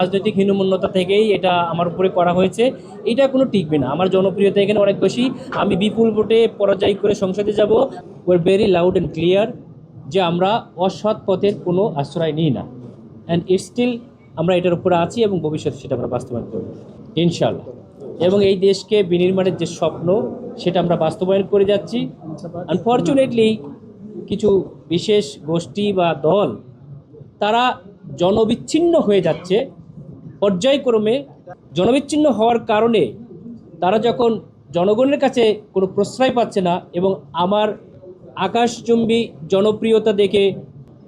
রাজনৈতিক হীনমন্যতা থেকেই এটা আমার উপরে করা হয়েছে। এটা কোনো টিকবে না। আমার জনপ্রিয়তা এখানে অনেক বেশি। আমি বিপুল ভোটে পরাজয় করে সংসদে যাব। Were very loud and clear যে আমরা অসৎ পথের কোনো আশ্রয় নিই না, অ্যান্ড স্টিল আমরা এটার উপরে আছি এবং ভবিষ্যতে সেটা আমরা বাস্তবায়ন করব ইনশাআল্লাহ। এবং এই দেশকে বিনির্মাণের যে স্বপ্ন সেটা আমরা বাস্তবায়ন করে যাচ্ছি। আনফর্চুনেটলি কিছু বিশেষ গোষ্ঠী বা দল তারা জনবিচ্ছিন্ন হয়ে যাচ্ছে পর্যায়ক্রমে। জনবিচ্ছিন্ন হওয়ার কারণে তারা যখন জনগণের কাছে কোনো প্রশ্রয় পাচ্ছে না এবং আমার আকাশচুম্বী জনপ্রিয়তা দেখে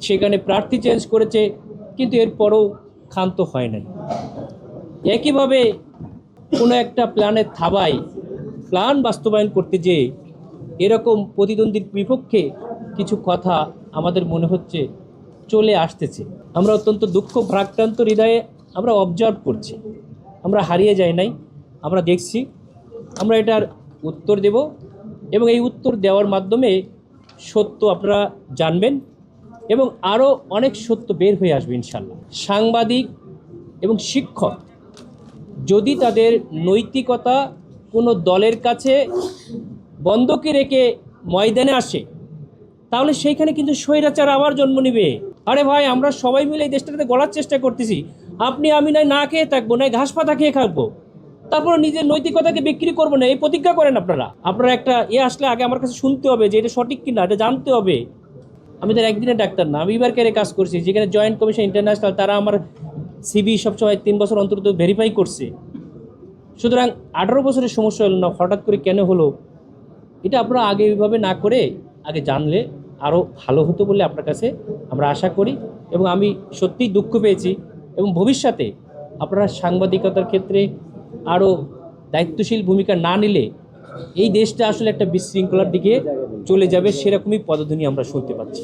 সেখানে প্রার্থী চেঞ্জ করেছে, কিন্তু এরপরও ক্ষান্ত হয় নাই। একইভাবে কোনো একটা প্ল্যানের থাবায় প্ল্যান বাস্তবায়ন করতে যেয়ে এরকম প্রতিদ্বন্দ্বীর বিপক্ষে কিছু কথা আমাদের মনে হচ্ছে চলে আসতেছে। আমরা অত্যন্ত দুঃখ ভারাক্রান্ত হৃদয়ে আমরা অবজার্ভ করছি। আমরা হারিয়ে যাই নাই, আমরা দেখছি। আমরা এটার উত্তর দেব এবং এই উত্তর দেওয়ার মাধ্যমে সত্য আপনারা জানবেন এবং আরও অনেক সত্য বের হয়ে আসবে ইনশাল্লাহ। সাংবাদিক এবং শিক্ষক যদি তাদের নৈতিকতা কোনো দলের কাছে বন্ধকি রেখে ময়দানে আসে, তাহলে সেইখানে কিন্তু স্বৈরাচার আবার জন্ম নেবে। আরে ভাই, আমরা সবাই মিলে এই দেশটাতে গড়ার চেষ্টা করতেছি। আপনি আমি নয় না খেয়ে থাকবো, নয় ঘাস পাতা খেয়ে থাকবো, তারপর নিজের নৈতিকতাকে বিক্রি করবো না, এই প্রতিজ্ঞা করেন আপনারা একটা আসলে আগে আমার কাছে শুনতে হবে যে এটা সঠিক কিনা, এটা জানতে হবে। আমি তো একদিনের ডাক্তার না, আমি এবার কাজ করছি যেখানে জয়েন্ট কমিশন ইন্টারন্যাশনাল তারা আমার সিবি সবসময় 3 বছর অন্তত ভেরিফাই করছে। সুতরাং 18 বছরের সমস্যা হলো না, হঠাৎ করে কেন হলো এটা আপনারা আগে এইভাবে না করে আগে জানলে আরও ভালো হতো বলে আপনার কাছে আমরা আশা করি। এবং আমি সত্যিই দুঃখ পেয়েছি এবং ভবিষ্যতে আপনারা সাংবাদিকতার ক্ষেত্রে আরও দায়িত্বশীল ভূমিকা না নিলে এই দেশটা আসলে একটা বিশৃঙ্খলার দিকে চলে যাবে, সেরকমই পদধ্বনি আমরা শুনতে পাচ্ছি।